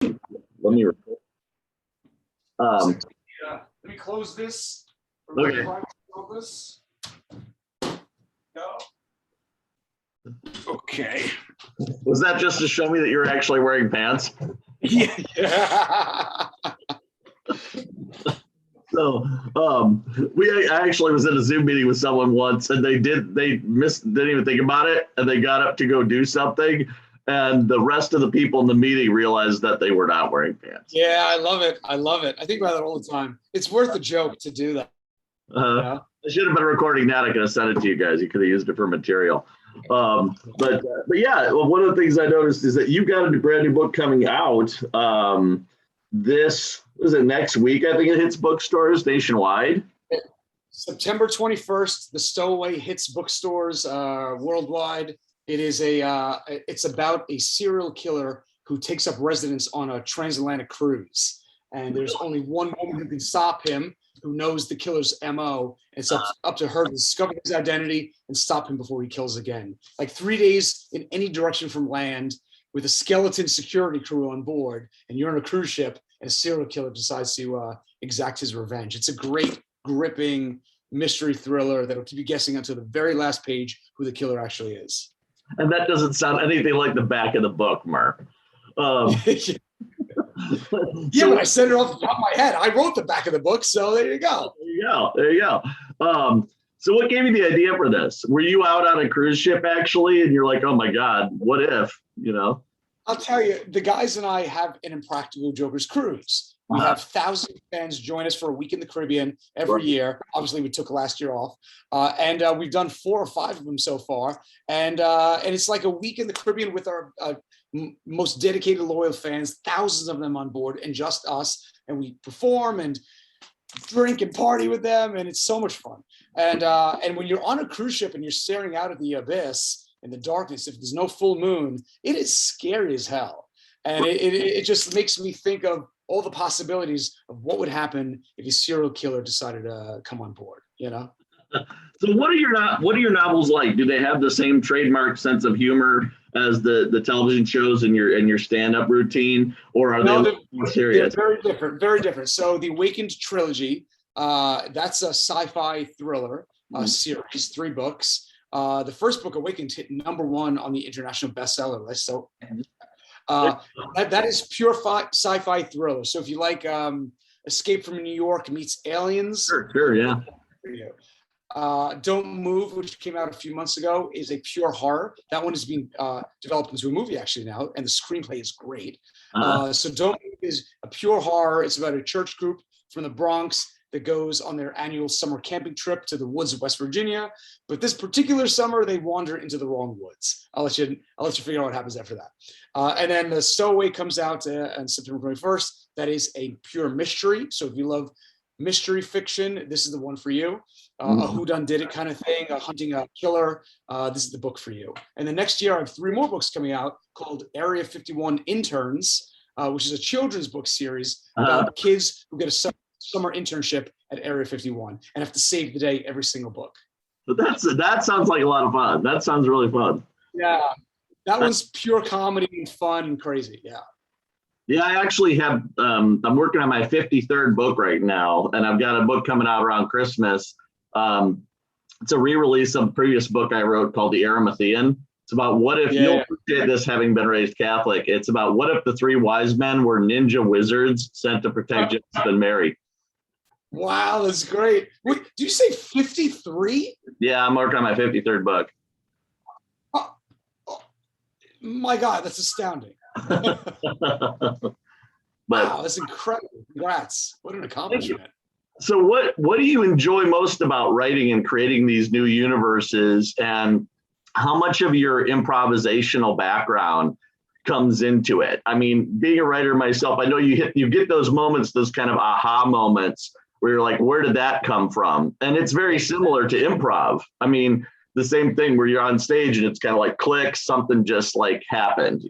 Let me record. Let me close this. Okay. No. Okay. Was that just to show me that you're actually wearing pants? Yeah. So, I actually was in a Zoom meeting with someone once, and they didn't even think about it, and they got up to go do something, and the rest of the people in the meeting realized that they were not wearing pants. Yeah, I love it. I love it. I think about it all the time. It's worth a joke to do that. I should have been recording that. I could have sent it to you guys. You could have used it for material. But yeah, one of the things I noticed is that you've got a brand new book coming out. This is it next week. I think it hits bookstores nationwide. September 21st, the Stowaway hits bookstores worldwide. It is it's about a serial killer who takes up residence on a transatlantic cruise. And there's only one woman who can stop him, who knows the killer's MO. It's up to her to discover his identity and stop him before he kills again. Like 3 days in any direction from land with a skeleton security crew on board, and you're on a cruise ship, and a serial killer decides to exact his revenge. It's a great, gripping mystery thriller that'll keep you guessing until the very last page who the killer actually is. And that doesn't sound anything like the back of the book, Murr. Yeah, but I said it off the top of my head. I wrote the back of the book, so there you go. There you go. So what gave you the idea for this? Were you out on a cruise ship actually, and you're like, oh my God, what if, I'll tell you, the guys and I have an Impractical Jokers cruise. We have thousands of fans join us for a week in the Caribbean every year. Obviously, we took last year off, and we've done 4 or 5 of them so far. And it's like a week in the Caribbean with our most dedicated, loyal fans, thousands of them on board, and just us. And we perform and drink and party with them, and it's so much fun. And when you're on a cruise ship and you're staring out at the abyss in the darkness, if there's no full moon, it is scary as hell. And it just makes me think of all the possibilities of what would happen if a serial killer decided to come on board, So what are your novels like? Do they have the same trademark sense of humor as the television shows in your stand-up routine, or are they more serious? They're very different. So the Awakened trilogy, that's a sci-fi thriller series, 3 books. The first book, Awakened, hit #1 on the international bestseller list. So that is pure sci-fi thriller. So if you like Escape from New York meets Aliens, sure, yeah. Don't Move, which came out a few months ago, is a pure horror. That one is being developed into a movie actually now, and the screenplay is great. So Don't Move is a pure horror. It's about a church group from the Bronx that goes on their annual summer camping trip to the woods of West Virginia. But this particular summer, they wander into the wrong woods. I'll let you figure out what happens after that. And then the Stowaway comes out on September 21st. That is a pure mystery. So if you love mystery fiction, this is the one for you. A whodunit kind of thing, hunting a killer. This is the book for you. And the next year, I have 3 more books coming out called Area 51 Interns, which is a children's book series about kids who get a summer internship at Area 51 and have to save the day every single book. But that sounds like a lot of fun. That sounds really fun. Yeah, that one's pure comedy and fun and crazy. Yeah. Yeah, I actually have, I'm working on my 53rd book right now, and I've got a book coming out around Christmas. It's a re-release of a previous book I wrote called The Arimathean. It's about what if, you'll appreciate this having been raised Catholic, it's about what if the 3 wise men were ninja wizards sent to protect Joseph and Mary. Wow, that's great. Wait, do you say 53? Yeah, I'm working on my 53rd book. Oh, my God, that's astounding. Wow, that's incredible. Congrats. What an accomplishment. So what do you enjoy most about writing and creating these new universes, and how much of your improvisational background comes into it? I mean, being a writer myself, I know you get those moments, those kind of aha moments where you're like, where did that come from? And it's very similar to improv. I mean, the same thing where you're on stage and it's kind of like click, something just like happened,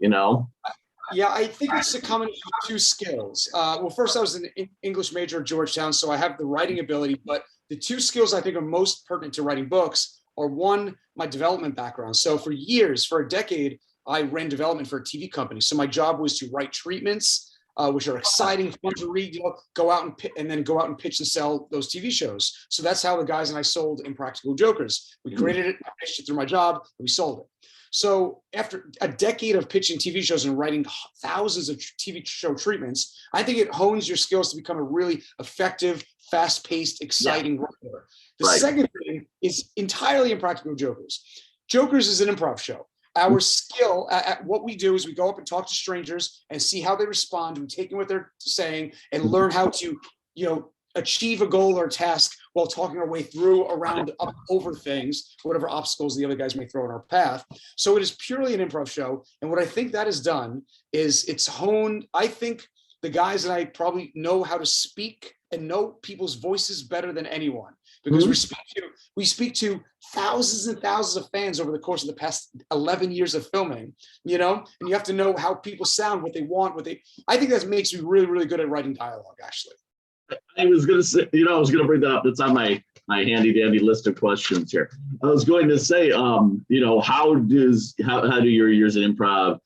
Yeah, I think it's a combination of 2 skills. Well, first, I was an English major at Georgetown, so I have the writing ability. But the 2 skills I think are most pertinent to writing books are, 1, my development background. So for a decade, I ran development for a TV company. So my job was to write treatments which are exciting, fun to read. Go out and then go out and pitch and sell those TV shows. So that's how the guys and I sold Impractical Jokers. We created it, I pitched it through my job, and we sold it. So after a decade of pitching TV shows and writing thousands of TV show treatments, I think it hones your skills to become a really effective, fast-paced, exciting writer. The second thing is entirely Impractical Jokers. Jokers is an improv show. Our skill at what we do is we go up and talk to strangers and see how they respond. We take in what they're saying and learn how to, achieve a goal or task while talking our way through, around, up, over things, whatever obstacles the other guys may throw in our path. So it is purely an improv show. And what I think that has done is it's honed. I think the guys and I probably know how to speak and know people's voices better than anyone, because we speak to thousands and thousands of fans over the course of the past 11 years of filming, and you have to know how people sound, what they want, I think that makes me really, really good at writing dialogue, actually. I was going to say, I was going to bring that up. It's on my handy dandy list of questions here. I was going to say, how do your years in improv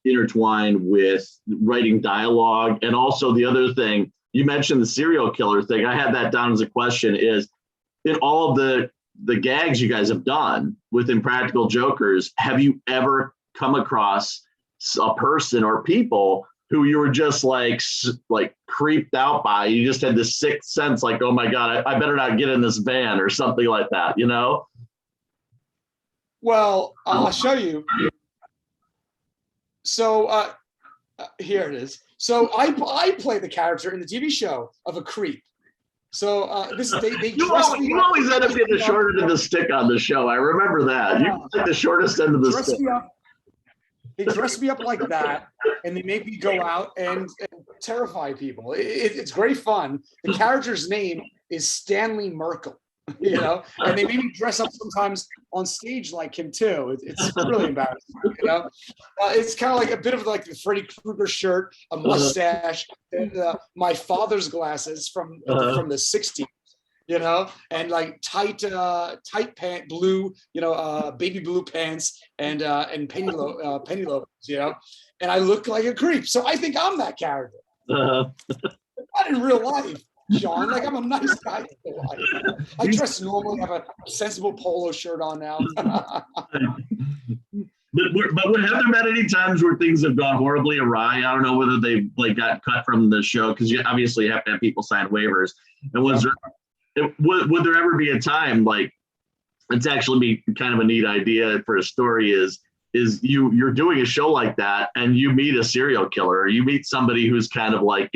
intertwine with writing dialogue? And also the other thing, you mentioned the serial killer thing. I had that down as a question, is in all of the gags you guys have done with Impractical Jokers, have you ever come across a person or people who you were just like creeped out by? You just had this sixth sense, like, oh my God, I better not get in this van or something like that, Well, I'll show you. So here it is. So I play the character in the TV show of a creep. So they you always end up getting the shorter end of the stick on the show. I remember that. You like the shortest end of the stick. They dress me up like that, and they make me go out and terrify people. It's great fun. The character's name is Stanley Merkel, and they make me dress up sometimes on stage like him too. It's really embarrassing, It's kind of like a bit of like the Freddy Krueger shirt, a mustache, and my father's glasses from the 60s. And like tight pant, blue, baby blue pants and penny loafers, and I look like a creep. So I think I'm that character. Not in real life, Sean. Like, I'm a nice guy in real life. I dress normally, have a sensible polo shirt on now. But have there been any times where things have gone horribly awry? I don't know whether they got cut from the show, because you obviously have to have people sign waivers. And would there ever be a time, like, it's actually be kind of a neat idea for a story, is you're doing a show like that and you meet a serial killer, or you meet somebody who's kind of like,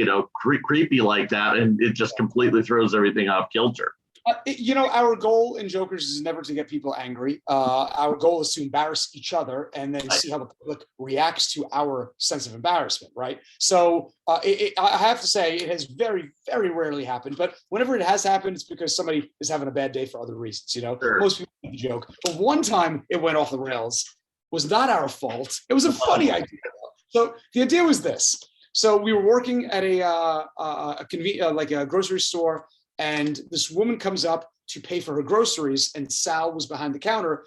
creepy like that, and it just completely throws everything off kilter? Our goal in Jokers is never to get people angry. Our goal is to embarrass each other and then see how the public reacts to our sense of embarrassment, right? So I have to say it has very, very rarely happened, but whenever it has happened, it's because somebody is having a bad day for other reasons, Sure. Most people make the joke. But one time it went off the rails. It was not our fault. It was a funny idea. So the idea was this. So we were working at a grocery store, and this woman comes up to pay for her groceries, and Sal was behind the counter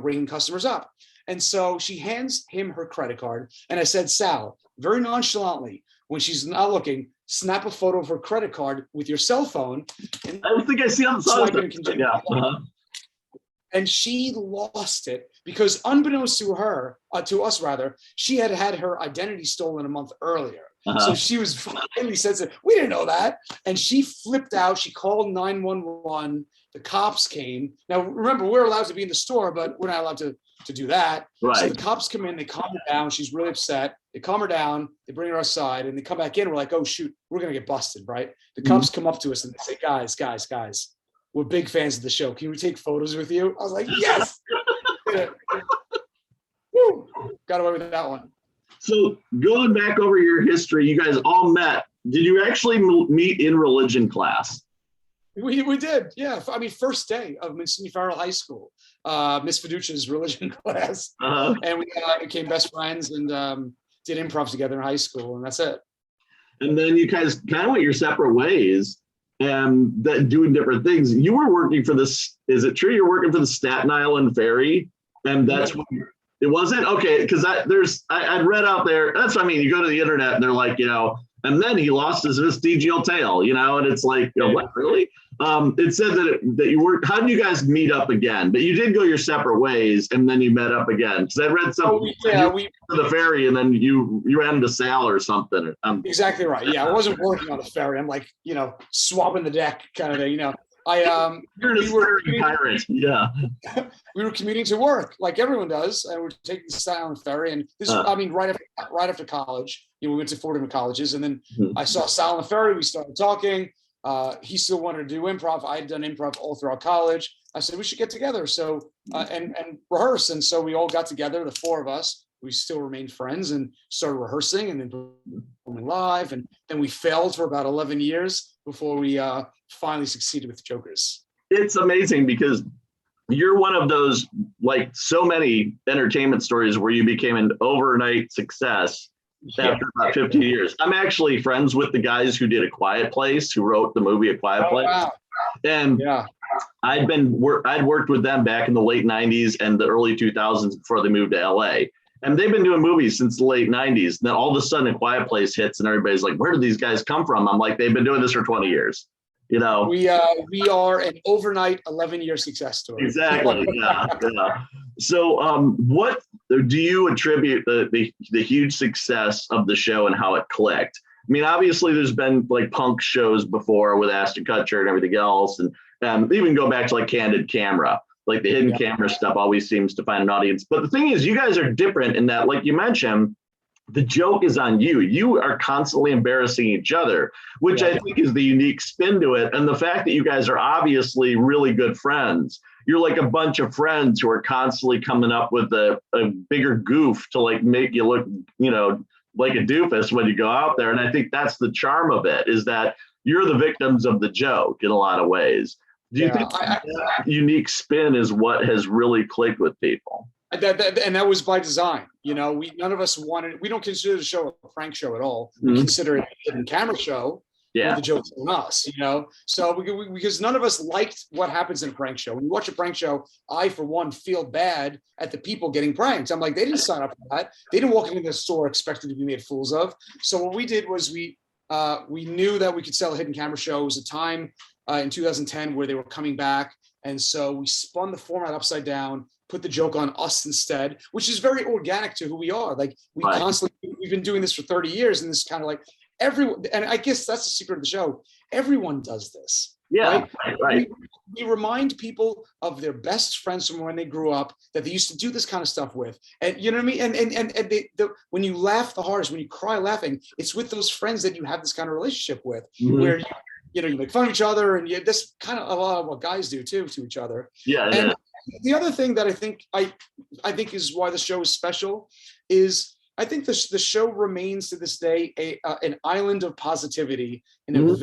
ringing customers up. And so she hands him her credit card. And I said, Sal, very nonchalantly, when she's not looking, snap a photo of her credit card with your cell phone. And I don't think I see on the side. Yeah. And she lost it because, unbeknownst to her, to us rather, she had had her identity stolen a month earlier. So she was finally sensitive. We didn't know that. And she flipped out. She called 911. The cops came. Now, remember, we're allowed to be in the store, but we're not allowed to do that. Right. So the cops come in. They calm her down. She's really upset. They calm her down. They bring her outside, and they come back in. We're like, oh, shoot, we're going to get busted, right? The cops come up to us, and they say, guys, we're big fans of the show. Can we take photos with you? I was like, yes. Woo! Got away with that one. So going back over your history, you guys all met. Did you actually meet in religion class? We did, yeah. I mean, first day of Monsignor Farrell High School, Miss Fiducia's religion class. And we became best friends and did improv together in high school, and that's it. And then you guys kind of went your separate ways and doing different things. You were working for this, is it true you're working for the Staten Island Ferry? And that's when It wasn't? Okay, because I'd read out there, that's what I mean, you go to the internet and they're like, and then he lost his vestigial tail, and it's like, what, really? It said that you were, how did you guys meet up again? But you did go your separate ways and then you met up again. Because I read something we to the ferry and then you ran into Sal or something. Exactly right. Yeah, I wasn't working on the ferry. I'm like, swabbing the deck kind of thing, we were pirates. Yeah. We were commuting to work like everyone does, and we're taking the Silent Ferry. And this, right after college, we went to 4 different colleges, and then I saw Sal on the ferry. We started talking. He still wanted to do improv. I had done improv all throughout college. I said we should get together, so and rehearse. And so we all got together, the 4 of us. We still remained friends and started rehearsing and then performing live. And then we failed for about 11 years before we finally succeeded with Jokers. It's amazing because you're one of those, like so many entertainment stories where you became an overnight success after about 15 years. I'm actually friends with the guys who did A Quiet Place, who wrote the movie A Quiet Place. Wow. And I'd worked with them back in the late 90s and the early 2000s before they moved to LA. And they've been doing movies since the late 90s. Then all of a sudden A Quiet Place hits and everybody's like, where did these guys come from? I'm like, they've been doing this for 20 years. We are an overnight 11-year success story. Exactly. Yeah. So what do you attribute the huge success of the show and how it clicked? I mean, obviously there's been like punk shows before with Ashton Kutcher and everything else. And even go back to like Candid Camera. Like the hidden camera stuff always seems to find an audience. But the thing is, you guys are different in that, like you mentioned, the joke is on you. You are constantly embarrassing each other, which I think is the unique spin to it. And the fact that you guys are obviously really good friends. You're like a bunch of friends who are constantly coming up with a bigger goof to like make you look, like a doofus when you go out there. And I think that's the charm of it, is that you're the victims of the joke in a lot of ways. Do you think that unique spin is what has really clicked with people? And that was by design. None of us we don't consider the show a prank show at all. We consider it a hidden camera show with the jokes on us, So because none of us liked what happens in a prank show. When you watch a prank show, I, for one, feel bad at the people getting pranked. I'm like, they didn't sign up for that. They didn't walk into the store expecting to be made fools of. So what we did was we knew that we could sell a hidden camera show. It was a time in 2010 where they were coming back. And so we spun the format upside down, put the joke on us instead, which is very organic to who we are. Like we've been doing this for 30 years, and this kind of like everyone, and I guess that's the secret of the show. Everyone does this. Yeah, right. We remind people of their best friends from when they grew up that they used to do this kind of stuff with. And you know what I mean? And when you laugh the hardest, when you cry laughing, it's with those friends that you have this kind of relationship with, where you make fun of each other, and that's kind of a lot of what guys do too to each other. And the other thing that I think is why the show is special is I think the show remains to this day an island of positivity in a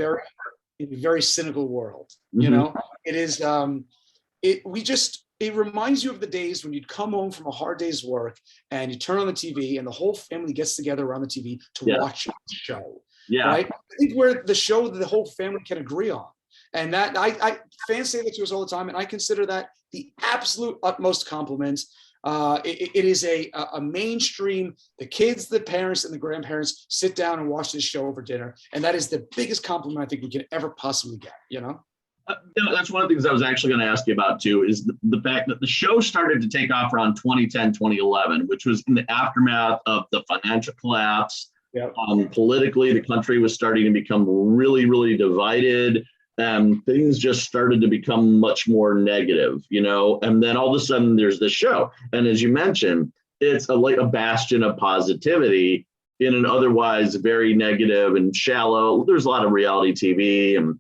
very cynical world. It is it reminds you of the days when you'd come home from a hard day's work and you turn on the TV and the whole family gets together around the TV to watch the show. Right? I think where the show that the whole family can agree on. And that fans say that to us all the time, and I consider that the absolute utmost compliment. It is a mainstream. The kids, the parents, and the grandparents sit down and watch this show over dinner, and that is the biggest compliment I think we can ever possibly get. That's one of the things I was actually going to ask you about too, is the fact that the show started to take off around 2010, 2011, which was in the aftermath of the financial collapse. Politically, the country was starting to become really, really divided. Things just started to become much more negative, and then all of a sudden there's this show. And as you mentioned, it's like a bastion of positivity in an otherwise very negative and shallow. There's a lot of reality TV and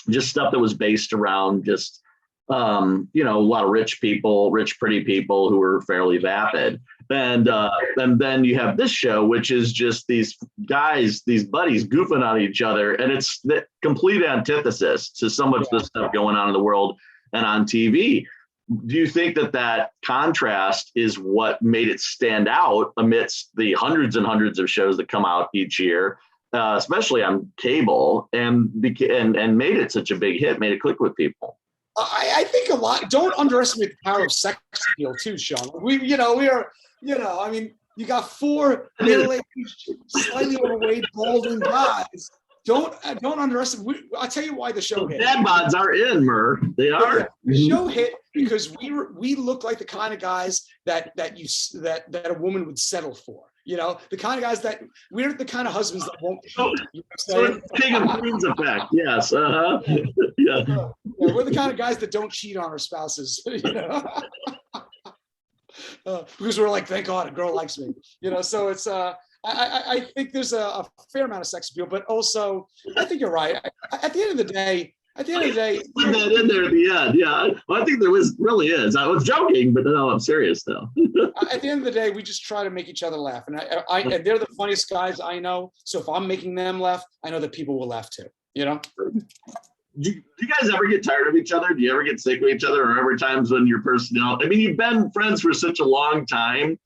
just stuff that was based around just, a lot of rich people, pretty people who were fairly vapid. And then you have this show, which is just these guys, these buddies goofing on each other. And it's the complete antithesis to so much of the stuff going on in the world and on TV. Do you think that contrast is what made it stand out amidst the hundreds and hundreds of shows that come out each year, especially on cable, and made it such a big hit, made it click with people? I think a lot. Don't underestimate the power of sex appeal too, Sean. We are I mean, you got four middle-aged, slightly overweight, balding guys. Don't underestimate. I'll tell you why the show hit. Dad bods are in, Murr. They are. Yeah, the show hit because we look like the kind of guys that a woman would settle for. The kind of guys that we're the kind of husbands that won't cheat. So it's king and queens effect. Yes. Yeah. We're the kind of guys that don't cheat on our spouses. Because we're like, thank God a girl likes me. So it's I think there's a fair amount of sex appeal, but also I think you're right. At the end of the day, put that in there at the end. Yeah, well, I think there really is. I was joking, but no, I'm serious though. At the end of the day, we just try to make each other laugh, and and they're the funniest guys I know. So if I'm making them laugh, I know that people will laugh too. Do you guys ever get tired of each other? Do you ever get sick of each other? Or every times when your personnel, I mean, you've been friends for such a long time,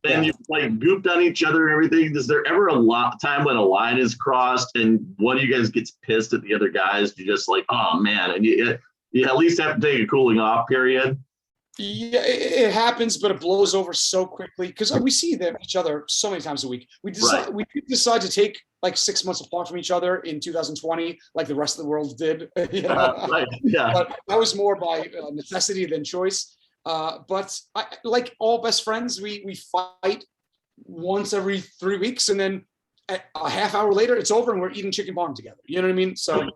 and you've like gooped on each other and everything. Is there ever a time when a line is crossed and one of you guys gets pissed at the other guys? You just like, oh man, and you at least have to take a cooling off period. Yeah, it happens, but it blows over so quickly because we see them each other so many times a week. We decide to take like 6 months apart from each other in 2020, like the rest of the world did. Right. Yeah. But that was more by necessity than choice. But like all best friends, we fight once every 3 weeks, and then a half hour later, it's over, and we're eating chicken parm together. You know what I mean? So.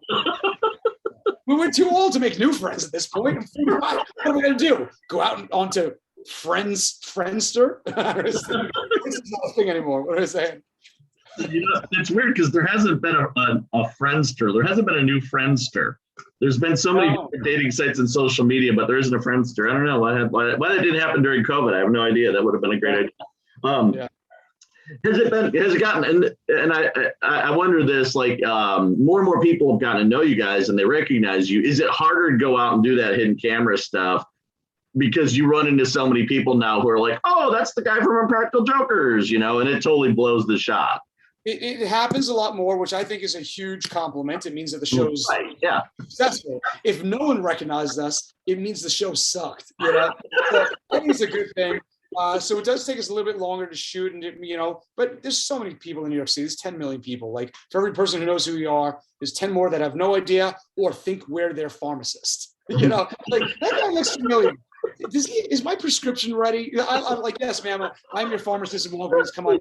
We were too old to make new friends at this point. What are we going to do? Go out onto Friendster? This is not a thing anymore. What are I saying? It's weird because there hasn't been a Friendster. There hasn't been a new Friendster. There's been so many dating sites and social media, but there isn't a Friendster. I don't know why that didn't happen during COVID. I have no idea. That would have been a great idea. Has it gotten, and I wonder this, like more and more people have gotten to know you guys and they recognize you. Is it harder to go out and do that hidden camera stuff because you run into so many people now who are like, oh, that's the guy from Impractical Jokers, and it totally blows the shot. It happens a lot more, which I think is a huge compliment. It means that the show's successful. If no one recognizes us, it means the show sucked. So I think it's a good thing. So it does take us a little bit longer to shoot, and but there's so many people in New York City. There's 10 million people. Like for every person who knows who we are, there's 10 more that have no idea or think we're their pharmacist. Like that guy looks familiar. Is my prescription ready? I'm like, yes, ma'am. I'm your pharmacist in Walgreens. Come on,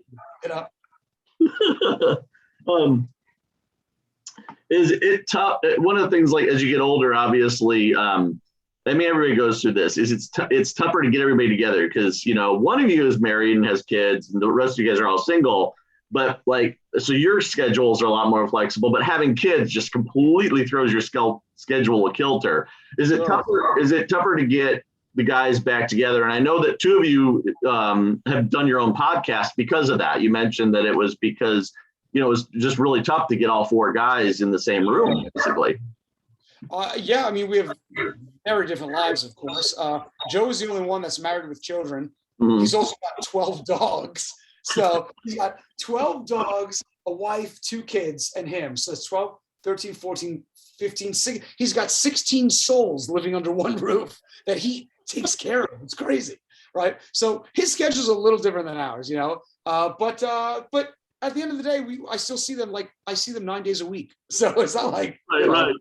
Is it tough? One of the things, like as you get older, obviously. I mean, everybody goes through this. It's tougher to get everybody together because one of you is married and has kids, and the rest of you guys are all single. But so your schedules are a lot more flexible. But having kids just completely throws your schedule a kilter. Is it tougher? Is it tougher to get the guys back together? And I know that two of you have done your own podcast because of that. You mentioned that it was because it was just really tough to get all four guys in the same room, basically. I mean, we have very different lives, of course. Joe is the only one that's married with children. Mm-hmm. He's also got 12 dogs. So he's got 12 dogs, a wife, 2 kids, and him. So it's 12, 13, 14, 15, 16. He's got 16 souls living under one roof that he takes care of. It's crazy, right? So his schedule's a little different than ours, But at the end of the day, I still see them I see them 9 days a week. So it's not like right.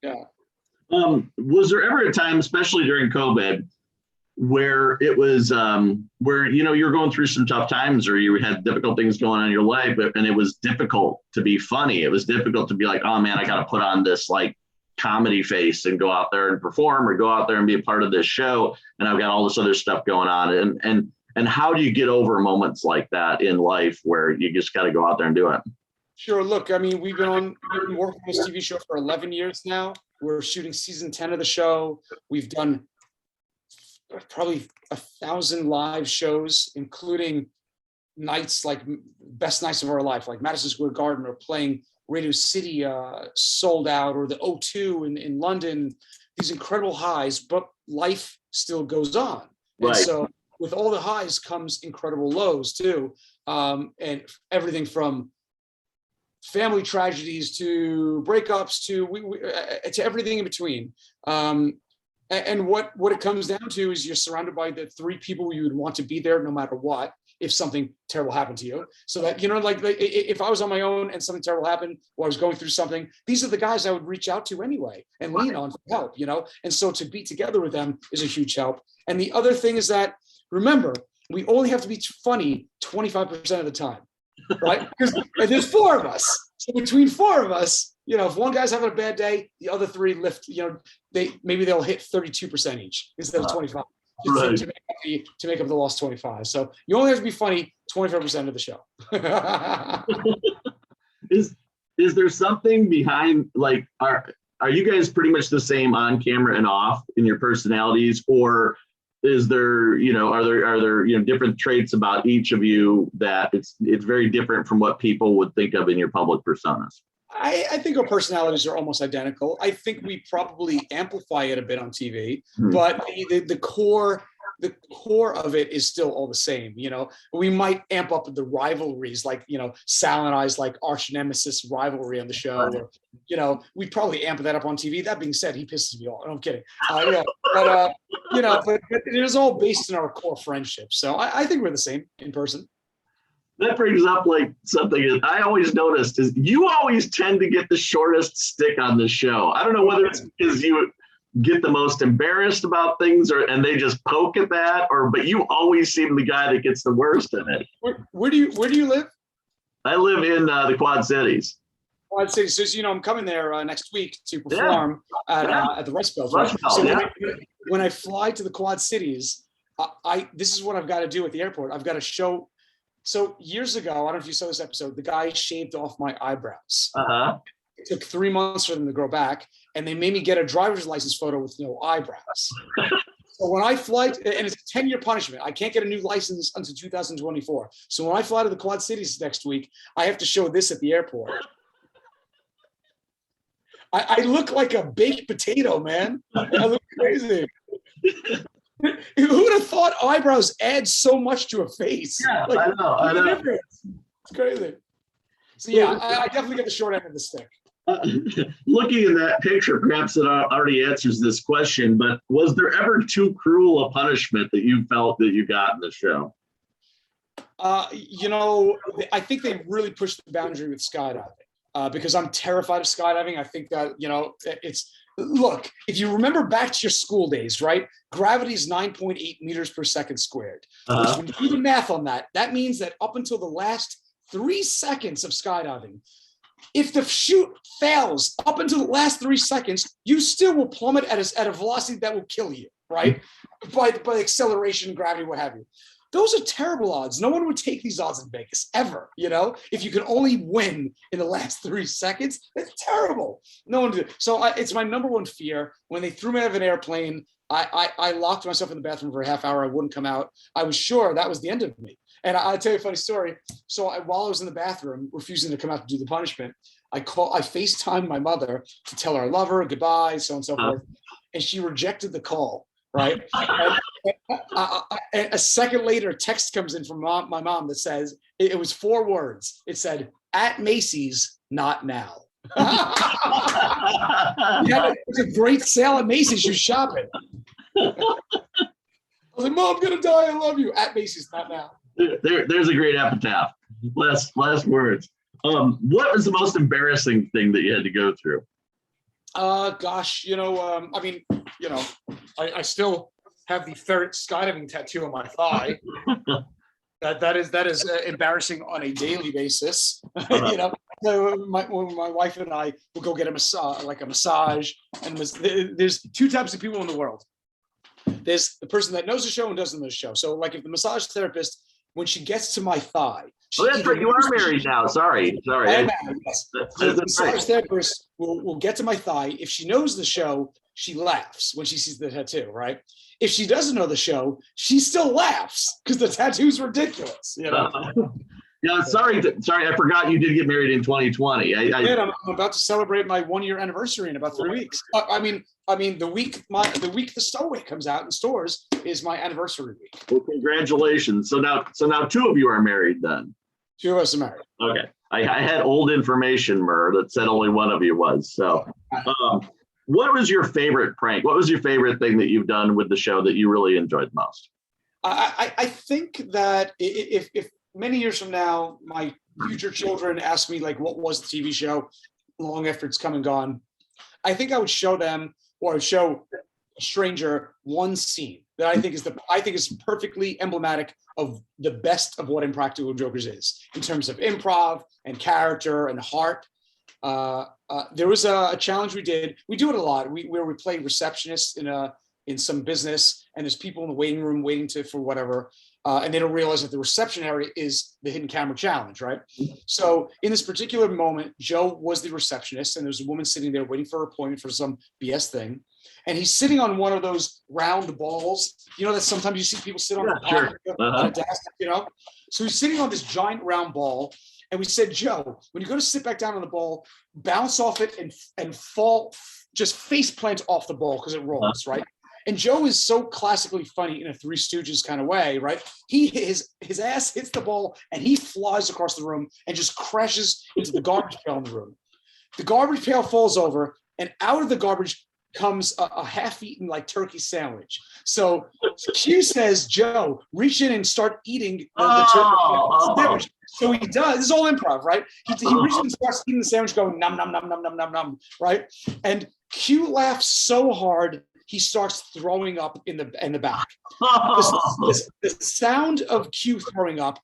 Yeah. Was there ever a time, especially during COVID, where it was where you're going through some tough times or you had difficult things going on in your life, and it was difficult to be funny? It was difficult to be like, oh man, I got to put on this comedy face and go out there and perform or go out there and be a part of this show, and I've got all this other stuff going on. And how do you get over moments like that in life where you just got to go out there and do it? Sure. Look, I mean, we've been working on this TV show for 11 years now. We're shooting season 10 of the show. We've done probably 1,000 live shows, including nights like best nights of our life, like Madison Square Garden, or playing Radio City sold out, or the O2 in London. These incredible highs, but life still goes on. Right. And so with all the highs comes incredible lows too. And everything from family tragedies to breakups to everything in between. And what it comes down to is you're surrounded by the three people you would want to be there no matter what, if something terrible happened to you. So that, like if I was on my own and something terrible happened, or I was going through something, these are the guys I would reach out to anyway and lean on for help, And so to be together with them is a huge help. And the other thing is that, remember, we only have to be funny 25% of the time, right? Because there's four of us. So between four of us, if one guy's having a bad day, the other three lift, they'll hit 32% each instead of 25. Right. To make up the lost 25. So you only have to be funny 25% of the show. Is there something behind, like, are you guys pretty much the same on camera and off in your personalities, or is there, are there different traits about each of you that it's very different from what people would think of in your public personas? I think our personalities are almost identical. I think we probably amplify it a bit on TV, but the core of it is still all the same. We might amp up the rivalries, like, Sal and I's like arch nemesis rivalry on the show, or, we probably amp that up on TV. That being said, he pisses me off. I'm kidding. But it is all based in our core friendship. So I think we're the same in person. That brings up like something that I always noticed is you always tend to get the shortest stick on the show. I don't know whether it's because you get the most embarrassed about things and they just poke at that, but you always seem the guy that gets the worst in it. Where do you live? I live in the Quad Cities. Quad Cities. So, I'm coming there next week to perform at the Rust Belt. Right? When I fly to the Quad Cities, this is what I've got to do at the airport. I've got to show. So years ago, I don't know if you saw this episode, the guy shaved off my eyebrows. It took 3 months for them to grow back, and they made me get a driver's license photo with no eyebrows. So when I fly, and it's a 10-year punishment, I can't get a new license until 2024. So when I fly to the Quad Cities next week, I have to show this at the airport. I look like a baked potato, man. I look crazy. Who would have thought eyebrows add so much to a face? Yeah, I know. It's crazy. So yeah, I definitely get the short end of the stick. Looking in that picture, perhaps it already answers this question, but was there ever too cruel a punishment that you felt that you got in the show? I think they really pushed the boundary with skydiving because I'm terrified of skydiving. I think that, look, if you remember back to your school days, right? Gravity is 9.8 meters per second squared. When you do the math on that, that means that up until the last 3 seconds of skydiving, if the chute fails up until the last 3 seconds, you still will plummet at a velocity that will kill you, right? By acceleration, gravity, what have you. Those are terrible odds. No one would take these odds in Vegas ever, if you could only win in the last 3 seconds, that's terrible. No one did. So it's my number one fear. When they threw me out of an airplane, I locked myself in the bathroom for a half hour. I wouldn't come out. I was sure that was the end of me. And I'll tell you a funny story. So while I was in the bathroom, refusing to come out to do the punishment, I FaceTimed my mother to tell her I love her, goodbye, so on and so forth. And she rejected the call. Right. And a second later, a text comes in from my mom that says, it was 4 words. It said, "At Macy's, not now." It's a great sale at Macy's. She was shopping. I was like, "Mom, I'm going to die. I love you. At Macy's, not now." There's a great epitaph. Last words. What was the most embarrassing thing that you had to go through? Gosh, I still have the ferret skydiving tattoo on my thigh. that is embarrassing on a daily basis. When my wife and I will go get a massage, and there's 2 types of people in the world. There's the person that knows the show and doesn't know the show. So, like, if the massage therapist, when she gets to my thigh, that's right. You are married now. Sorry. Yes. So the massage therapist will get to my thigh. If she knows the show, she laughs when she sees the tattoo, right? If she doesn't know the show, she still laughs because the tattoo's ridiculous. Yeah, sorry, I forgot you did get married in 2020. I'm about to celebrate my 1-year anniversary in about 3 weeks. I mean, the week the Stowaway comes out in stores is my anniversary week. Well, congratulations. So now 2 of you are married then. 2 of us are married. Okay. I had old information, Murr, that said only one of you was. So What was your favorite prank? What was your favorite thing that you've done with the show that you really enjoyed the most? I think that if many years from now, my future children ask me like, what was the TV show long after it's come and gone, I think I would show them, or I would show a stranger one scene that I think is perfectly emblematic of the best of what Impractical Jokers is in terms of improv and character and heart. There was a challenge we did. We do it a lot. Where we play receptionists in some business, and there's people in the waiting room waiting for whatever, and they don't realize that the reception area is the hidden camera challenge, right? So in this particular moment, Joe was the receptionist, and there's a woman sitting there waiting for her appointment for some BS thing, and he's sitting on one of those round balls. You know that sometimes you see people sit on on a desk, you know? So he's sitting on this giant round ball, and we said, Joe, when you go to sit back down on the ball, bounce off it and fall, just face plant off the ball because it rolls, right? And Joe is so classically funny in a Three Stooges kind of way, right? His ass hits the ball and he flies across the room and just crashes into the garbage pail in the room. The garbage pail falls over, and out of the garbage comes a half-eaten like turkey sandwich. So Q says, Joe, reach in and start eating the turkey sandwich. So he does. This is all improv, right? He reaches in and starts eating the sandwich, going nom nom nom nom nom nom nom, right? And Q laughs so hard he starts throwing up in the back. The sound of Q throwing up.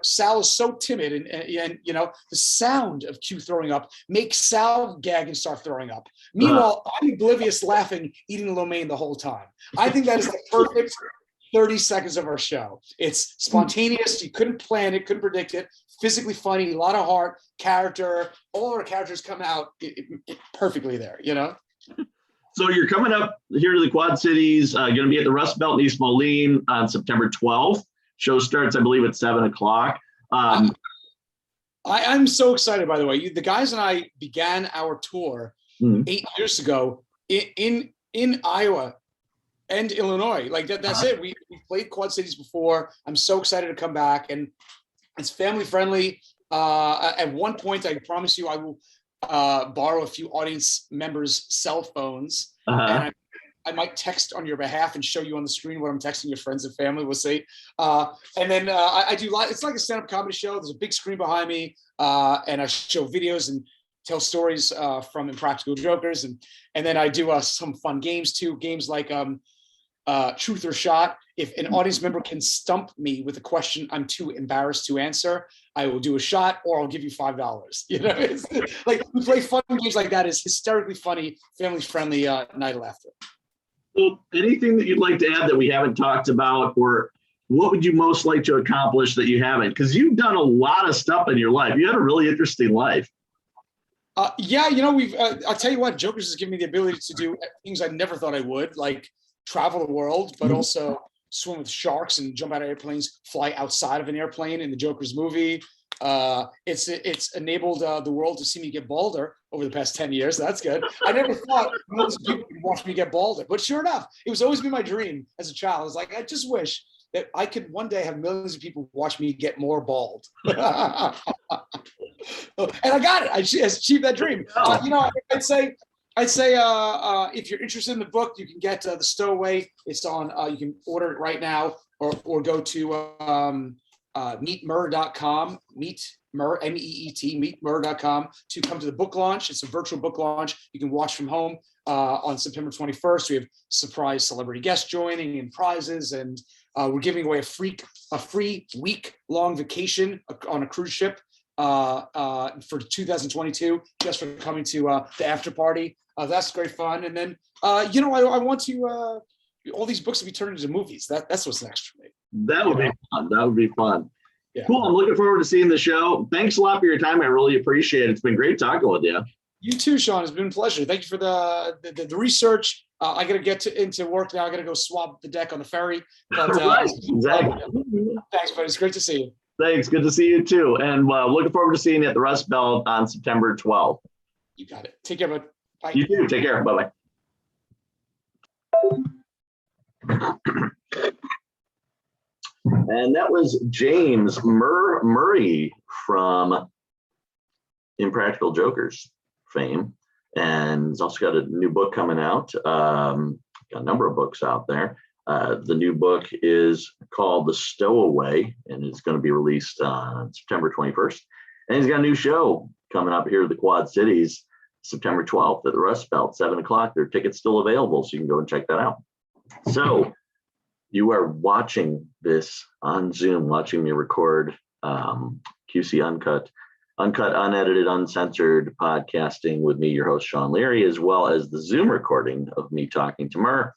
Sal is so timid, and you know the sound of Q throwing up makes Sal gag and start throwing up. Meanwhile, I'm oblivious, laughing, eating lo mein the whole time. I think that is the perfect 30 seconds of our show. It's spontaneous. You couldn't plan it, couldn't predict it. Physically funny, a lot of heart, character. All our characters come out perfectly there. You know. So you're coming up here to the Quad Cities, going to be at the Rust Belt in East Moline on September 12th. Show starts, I believe, at 7:00. I'm so excited, by the way. The guys and I began our tour 8 years ago in Iowa and Illinois. Like that's it. We played Quad Cities before. I'm so excited to come back, and it's family friendly. At one point, I promise you, I will borrow a few audience members' cell phones, and I might text on your behalf and show you on the screen what I'm texting your friends and family. We'll see. And then I do it's like a stand-up comedy show. There's a big screen behind me, and I show videos and tell stories from Impractical Jokers, and then I do some fun games too. Games like Truth or Shot. If an audience member can stump me with a question I'm too embarrassed to answer, I will do a shot, or I'll give you $5. You know, it's like we play fun games like that. It's hysterically funny, family friendly night of laughter. So anything that you'd like to add that we haven't talked about, or what would you most like to accomplish that you haven't? Because you've done a lot of stuff in your life. You had a really interesting life. Yeah, you know, I'll tell you what, Jokers has given me the ability to do things I never thought I would, like travel the world, but also swim with sharks and jump out of airplanes, fly outside of an airplane in the Jokers movie. It's enabled the world to see me get balder over the past 10 years. That's good. I never thought most people would watch me get balder, but sure enough, it was always been my dream as a child. I was like, I just wish that I could one day have millions of people watch me get more bald. And I got it. I achieved that dream. You know, I'd say if you're interested in the book, you can get the Stowaway. It's on. You can order it right now, or go to meetmurr.com. Murr, MEET, meetmurr.com to come to the book launch. It's a virtual book launch. You can watch from home on September 21st. We have surprise celebrity guests joining and prizes, and we're giving away a free week-long vacation on a cruise ship for 2022, just for coming to the after party. That's great fun. And then, you know, I want to, all these books to be turned into movies. That's what's next for me. That would be fun. That would be fun. Yeah. Cool. I'm looking forward to seeing the show. Thanks a lot for your time. I really appreciate it. It's been great talking with you. You too, Sean. It's been a pleasure. Thank you for the research. I got to get into work now. I got to go swab the deck on the ferry. But, right, exactly. Thanks, buddy. It's great to see you. Thanks. Good to see you too. And looking forward to seeing you at the Rust Belt on September 12th. You got it. Take care, bud. Bye. You too. Take care. Bye-bye. And that was James Murray from Impractical Jokers fame. and he's also got a new book coming out. Got a number of books out there. The new book is called The Stowaway, and it's going to be released on September 21st. And he's got a new show coming up here at the Quad Cities, September 12th at the Rust Belt, 7 o'clock. There are tickets still available, so you can go and check that out. So you are watching this on Zoom, watching me record QC Uncut, unedited, uncensored podcasting with me, your host, Sean Leary, as well as the Zoom recording of me talking to Murr.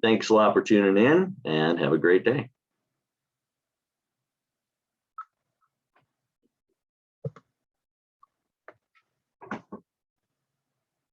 Thanks a lot for tuning in, and have a great day.